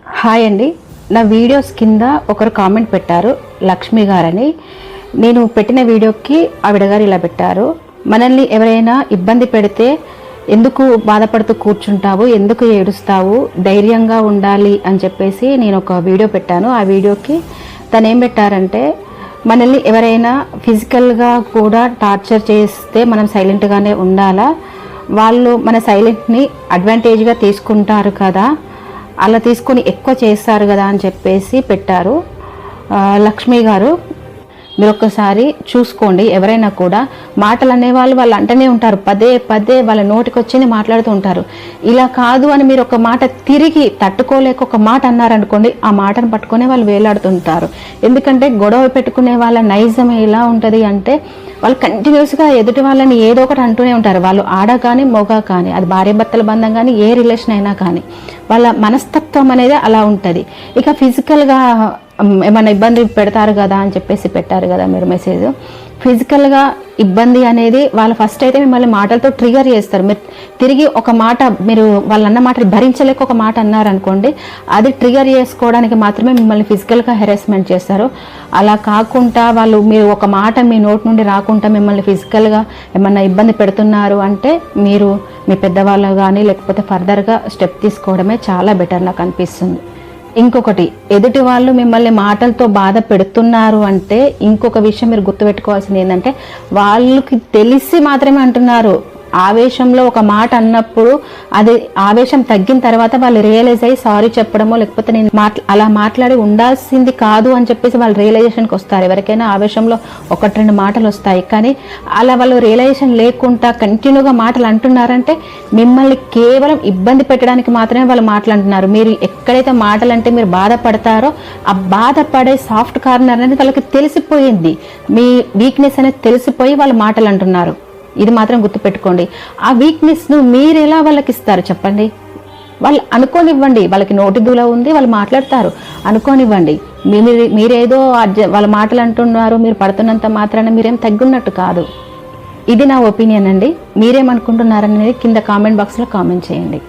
Hi అండి, నా videos కింద ఒకరు కామెంట్ పెట్టారు, లక్ష్మి గారని. నేను పెట్టిన వీడియోకి ఆవిడ గారు ఇలా పెట్టారు: మనల్ని ఎవరైనా ఇబ్బంది పెడితే ఎందుకు బాధపడుతూ కూర్చుంటావు, ఎందుకు ఏడుస్తావు, ధైర్యంగా ఉండాలి అని చెప్పేసి నేను ఒక వీడియో పెట్టాను. ఆ వీడియోకి తను ఏం పెట్టారంటే, మనల్ని ఎవరైనా ఫిజికల్గా కూడా టార్చర్ చేస్తే మనం సైలెంట్గానే ఉండాలా, వాళ్ళు మన సైలెంట్ని అడ్వాంటేజ్గా తీసుకుంటారు కదా, అలా తీసుకొని ఎక్కువ చేస్తారు కదా అని చెప్పేసి పెట్టారు. లక్ష్మి గారు, మీరు ఒక్కసారి చూసుకోండి. ఎవరైనా కూడా మాటలు అనేవాళ్ళు వాళ్ళు అంటనే ఉంటారు, పదే పదే వాళ్ళ నోటికి వచ్చింది మాట్లాడుతూ ఉంటారు. ఇలా కాదు అని మీరు ఒక మాట తిరిగి తట్టుకోలేక ఒక మాట అన్నారనుకోండి, ఆ మాటను పట్టుకునే వాళ్ళు వేలాడుతుంటారు. ఎందుకంటే గొడవ పెట్టుకునే వాళ్ళ నైజం ఎలా ఉంటుంది అంటే, వాళ్ళు కంటిన్యూస్గా ఎదుటి వాళ్ళని ఏదో ఒకటి అంటూనే ఉంటారు. వాళ్ళు ఆడ కానీ మొగ కానీ, అది భార్యాభర్తల బంధం కానీ ఏ రిలేషన్ అయినా కానీ, వాళ్ళ మనస్తత్వం అనేది అలా ఉంటుంది. ఇక ఫిజికల్గా ఏమైనా ఇబ్బంది పెడతారు కదా అని చెప్పేసి పెట్టారు కదా మీరు మెసేజ్. ఫిజికల్గా ఇబ్బంది అనేది వాళ్ళు ఫస్ట్ అయితే మిమ్మల్ని మాటలతో ట్రిగర్ చేస్తారు. మీరు తిరిగి ఒక మాట, మీరు వాళ్ళు అన్న మాట భరించలేక ఒక మాట అన్నారనుకోండి, అది ట్రిగర్ చేసుకోవడానికి మాత్రమే మిమ్మల్ని ఫిజికల్గా హెరాస్మెంట్ చేస్తారు. అలా కాకుండా వాళ్ళు, మీరు ఒక మాట మీ నోటి నుండి రాకుండా మిమ్మల్ని ఫిజికల్గా ఏమన్నా ఇబ్బంది పెడుతున్నారు అంటే, మీరు మీ పెద్దవాళ్ళు కానీ లేకపోతే ఫర్దర్గా స్టెప్ తీసుకోవడమే చాలా బెటర్ నాకు అనిపిస్తుంది. ఇంకొకటి, ఎదుటి వాళ్ళు మిమ్మల్ని మాటలతో బాధ పెడుతున్నారు అంటే ఇంకొక విషయం మీరు గుర్తుపెట్టుకోవాల్సింది ఏంటంటే, వాళ్ళకి తెలిసి మాత్రమే అంటున్నారు. ఆవేశంలో ఒక మాట అన్నప్పుడు అది ఆవేశం తగ్గిన తర్వాత వాళ్ళు రియలైజ్ అయ్యి సారీ చెప్పడమో, లేకపోతే నేను అలా మాట్లాడి ఉండాల్సింది కాదు అని చెప్పేసి వాళ్ళు రియలైజేషన్కి వస్తారు. ఎవరికైనా ఆవేశంలో ఒకటి రెండు మాటలు వస్తాయి, కానీ అలా వాళ్ళు రియలైజేషన్ లేకుండా కంటిన్యూగా మాటలు అంటున్నారంటే మిమ్మల్ని కేవలం ఇబ్బంది పెట్టడానికి మాత్రమే వాళ్ళు మాట్లాడుతున్నారు. మీరు ఎక్కడైతే మాటలు అంటే మీరు బాధపడతారో, ఆ బాధపడే సాఫ్ట్ కార్నర్ అనేది వాళ్ళకి తెలిసిపోయింది. మీ వీక్నెస్ అనేది తెలిసిపోయి వాళ్ళు మాటలు అంటున్నారు. ఇది మాత్రం గుర్తుపెట్టుకోండి. ఆ వీక్నెస్ను మీరు ఎలా వాళ్ళకి ఇస్తారు చెప్పండి? వాళ్ళు అనుకోనివ్వండి, వాళ్ళకి నోటి దూల ఉంది, వాళ్ళు మాట్లాడతారు, అనుకోనివ్వండి. మీరేదో వాళ్ళ మాటలు అంటున్నారు, మీరు పడుతున్నంత మాత్రాన మీరేం తగ్గున్నట్టు కాదు. ఇది నా ఒపీనియన్ అండి. మీరేమనుకుంటున్నారనేది కింద కామెంట్ బాక్స్లో కామెంట్ చేయండి.